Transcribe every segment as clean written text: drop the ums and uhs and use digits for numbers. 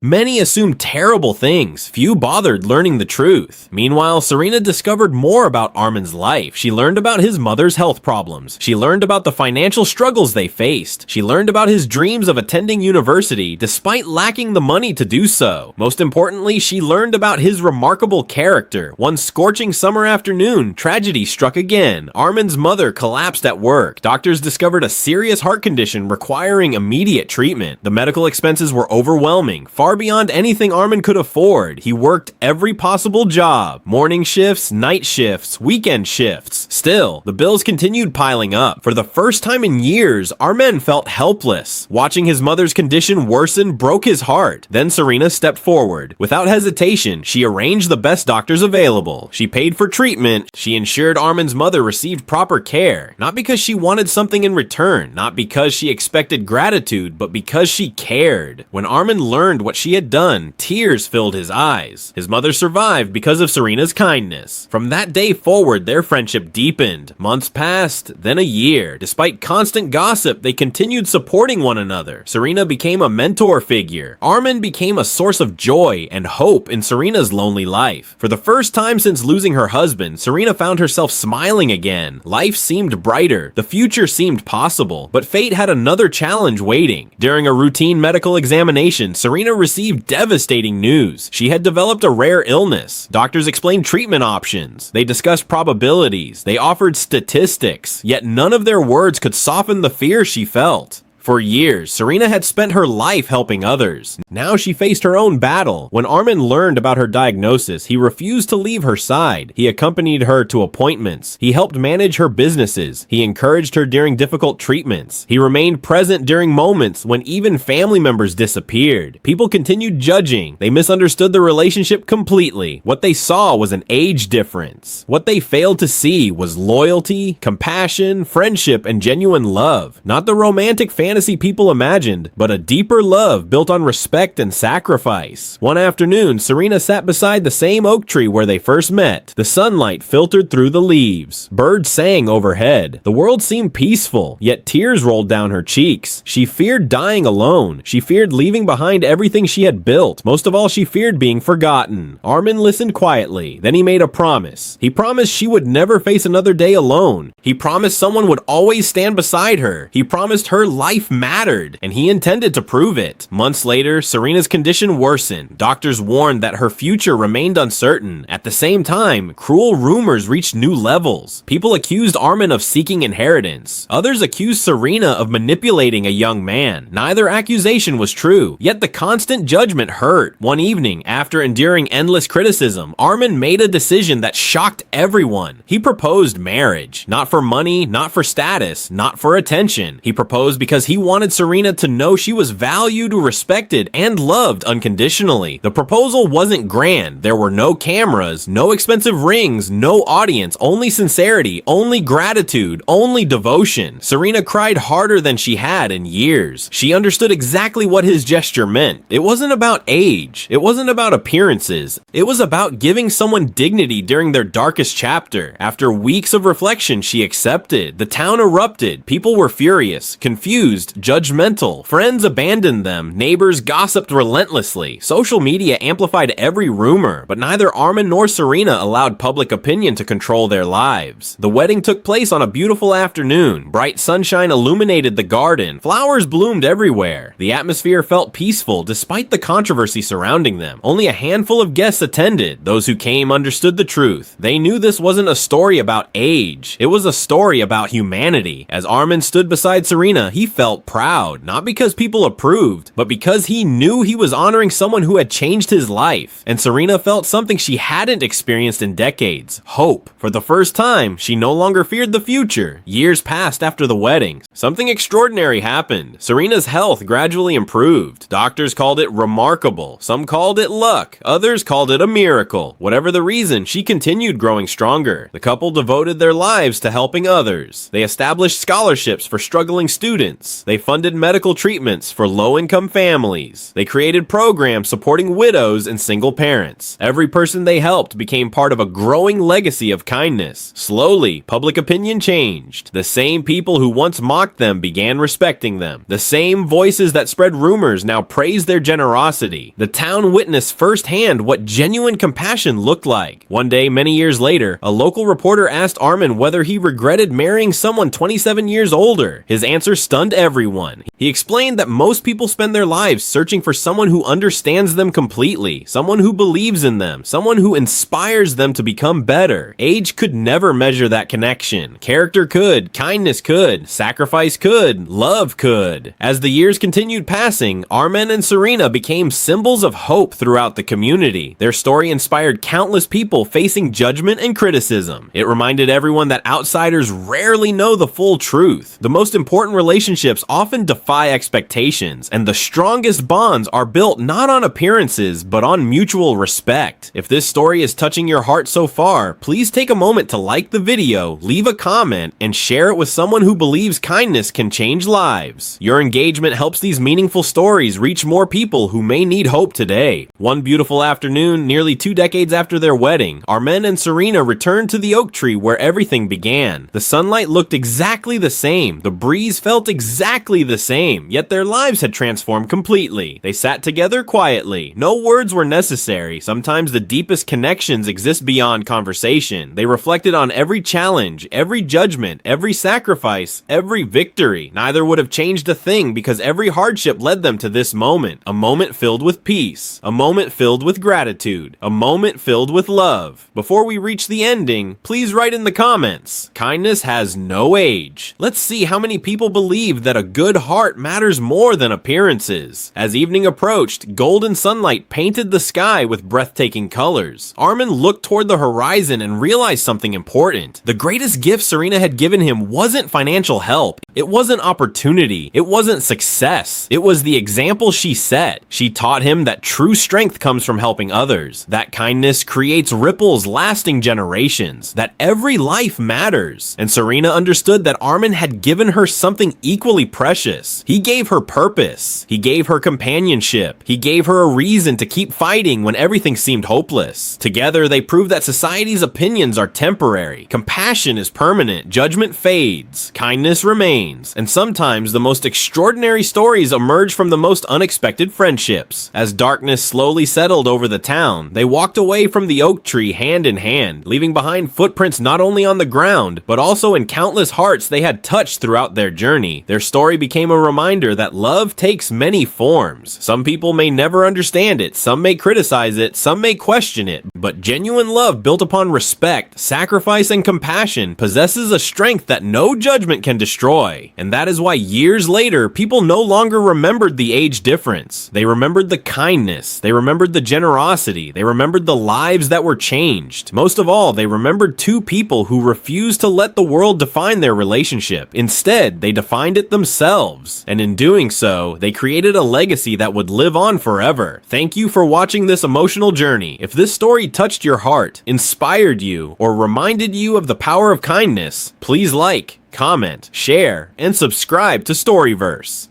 Many assumed terrible things, few bothered learning the truth. Meanwhile, Serena discovered more about Armin's life. She learned about his mother's health problems. She learned about the financial struggles they faced. She learned about his dreams of attending university despite lacking the money to do so. Most importantly, she learned about his remarkable character. One scorching summer afternoon, tragedy struck again. Armin's mother collapsed at work. Doctors discovered a serious heart condition requiring immediate treatment. The medical expenses were overwhelming, far beyond anything Armin could afford. He worked every possible job. Morning shifts, night shifts, weekend shifts. Still, the bills continued piling up. For the first time in years, Armin felt helpless. Watching his mother's condition worsen broke his heart. Then Serena stepped forward. Without hesitation, she arranged the best doctors available. She paid for treatment. She ensured Armin's mother received proper care. Not because she wanted something in return, not because she expected gratitude, but because she cared. When Armin learned what she had done, tears filled his eyes. His mother survived because of Serena's kindness. From that day forward, their friendship deepened. Months passed, then a year. Despite constant gossip, they continued supporting one another. Serena became a mentor figure. Armin became a source of joy and hope in Serena's lonely life. For the first time since losing her husband, Serena found herself smiling again. Life seemed brighter. The future seemed possible. But fate had another challenge waiting. During a routine medical examination, Serena received devastating news. She had developed a rare illness. Doctors explained treatment options. They discussed probabilities. They offered statistics. Yet none of their words could soften the fear she felt. For years, Serena had spent her life helping others. Now she faced her own battle. When Armin learned about her diagnosis, he refused to leave her side. He accompanied her to appointments. He helped manage her businesses. He encouraged her during difficult treatments. He remained present during moments when even family members disappeared. People continued judging. They misunderstood the relationship completely. What they saw was an age difference. What they failed to see was loyalty, compassion, friendship, and genuine love. Not the romantic fantasy people imagined, but a deeper love built on respect and sacrifice. One afternoon, Serena sat beside the same oak tree where they first met. The sunlight filtered through the leaves. Birds sang overhead. The world seemed peaceful, yet tears rolled down her cheeks. She feared dying alone. She feared leaving behind everything she had built. Most of all, she feared being forgotten. Armin listened quietly. Then he made a promise. He promised she would never face another day alone. He promised someone would always stand beside her. He promised her life mattered, and he intended to prove it. Months later, Serena's condition worsened. Doctors warned that her future remained uncertain. At the same time, cruel rumors reached new levels. People accused Armin of seeking inheritance. Others accused Serena of manipulating a young man. Neither accusation was true, yet the constant judgment hurt. One evening, after enduring endless criticism, Armin made a decision that shocked everyone. He proposed marriage. Not for money, not for status, not for attention. He proposed because he wanted Serena to know she was valued, respected, and loved unconditionally. The proposal wasn't grand. There were no cameras, no expensive rings, no audience, only sincerity, only gratitude, only devotion. Serena cried harder than she had in years. She understood exactly what his gesture meant. It wasn't about age. It wasn't about appearances. It was about giving someone dignity during their darkest chapter. After weeks of reflection, she accepted. The town erupted. People were furious, confused, judgmental. Friends abandoned them. Neighbors gossiped relentlessly. Social media amplified every rumor, but neither Armin nor Serena allowed public opinion to control their lives. The wedding took place on a beautiful afternoon. Bright sunshine illuminated the garden. Flowers bloomed everywhere. The atmosphere felt peaceful despite the controversy surrounding them. Only a handful of guests attended. Those who came understood the truth. They knew this wasn't a story about age. It was a story about humanity. As Armin stood beside Serena, he felt proud, not because people approved, but because he knew he was honoring someone who had changed his life. And Serena felt something she hadn't experienced in decades: hope. For the first time, she no longer feared the future. Years passed after the wedding. Something extraordinary happened. Serena's health gradually improved. Doctors called it remarkable. Some called it luck. Others called it a miracle. Whatever the reason, she continued growing stronger. The couple devoted their lives to helping others. They established scholarships for struggling students. schools. They funded medical treatments for low-income families. They created programs supporting widows and single parents. Every person they helped became part of a growing legacy of kindness. Slowly, public opinion changed. The same people who once mocked them began respecting them. The same voices that spread rumors now praised their generosity. The town witnessed firsthand what genuine compassion looked like. One day, many years later, a local reporter asked Armin whether he regretted marrying someone 27 years older. His answer stunned everyone. He explained that most people spend their lives searching for someone who understands them completely, someone who believes in them, someone who inspires them to become better. Age could never measure that connection. Character could, kindness could, sacrifice could, love could. As the years continued passing, Armin and Serena became symbols of hope throughout the community. Their story inspired countless people facing judgment and criticism. It reminded everyone that outsiders rarely know the full truth. The most important relationships often defy expectations, and the strongest bonds are built not on appearances, but on mutual respect. If this story is touching your heart so far, please take a moment to like the video, leave a comment, and share it with someone who believes kindness can change lives. Your engagement helps these meaningful stories reach more people who may need hope today. One beautiful afternoon, nearly 2 decades after their wedding, Armin and Serena returned to the oak tree where everything began. The sunlight looked exactly the same. The breeze felt exactly the same, yet their lives had transformed completely. They sat together quietly. No words were necessary. Sometimes the deepest connections exist beyond conversation. They reflected on every challenge, every judgment, every sacrifice, every victory. Neither would have changed a thing because every hardship led them to this moment. A moment filled with peace. A moment filled with gratitude. A moment filled with love. Before we reach the ending, please write in the comments, kindness has no age. Let's see how many people believe that a good heart matters more than appearances. As evening approached, golden sunlight painted the sky with breathtaking colors. Armin looked toward the horizon and realized something important. The greatest gift Serena had given him wasn't financial help. It wasn't opportunity. It wasn't success. It was the example she set. She taught him that true strength comes from helping others, that kindness creates ripples lasting generations, that every life matters. And Serena understood that Armin had given her something equally precious. He gave her purpose. He gave her companionship. He gave her a reason to keep fighting when everything seemed hopeless. Together, they proved that society's opinions are temporary. Compassion is permanent. Judgment fades. Kindness remains. And sometimes the most extraordinary stories emerge from the most unexpected friendships. As darkness slowly settled over the town, they walked away from the oak tree hand in hand, leaving behind footprints not only on the ground, but also in countless hearts they had touched throughout their journey. Their story became a reminder that love takes many forms. Some people may never understand it, some may criticize it, some may question it, but genuine love built upon respect, sacrifice, and compassion possesses a strength that no judgment can destroy. And that is why years later, people no longer remembered the age difference. They remembered the kindness, they remembered the generosity, they remembered the lives that were changed. Most of all, they remembered two people who refused to let the world define their relationship. Instead, they defined it themselves. And in doing so, they created a legacy that would live on forever. Thank you for watching this emotional journey. If this story touched your heart, inspired you, or reminded you of the power of kindness, please like, comment, share, and subscribe to Storyverse.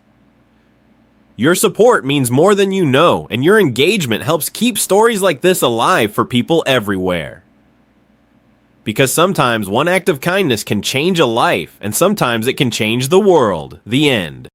Your support means more than you know, and your engagement helps keep stories like this alive for people everywhere. Because sometimes one act of kindness can change a life, and sometimes it can change the world. The end.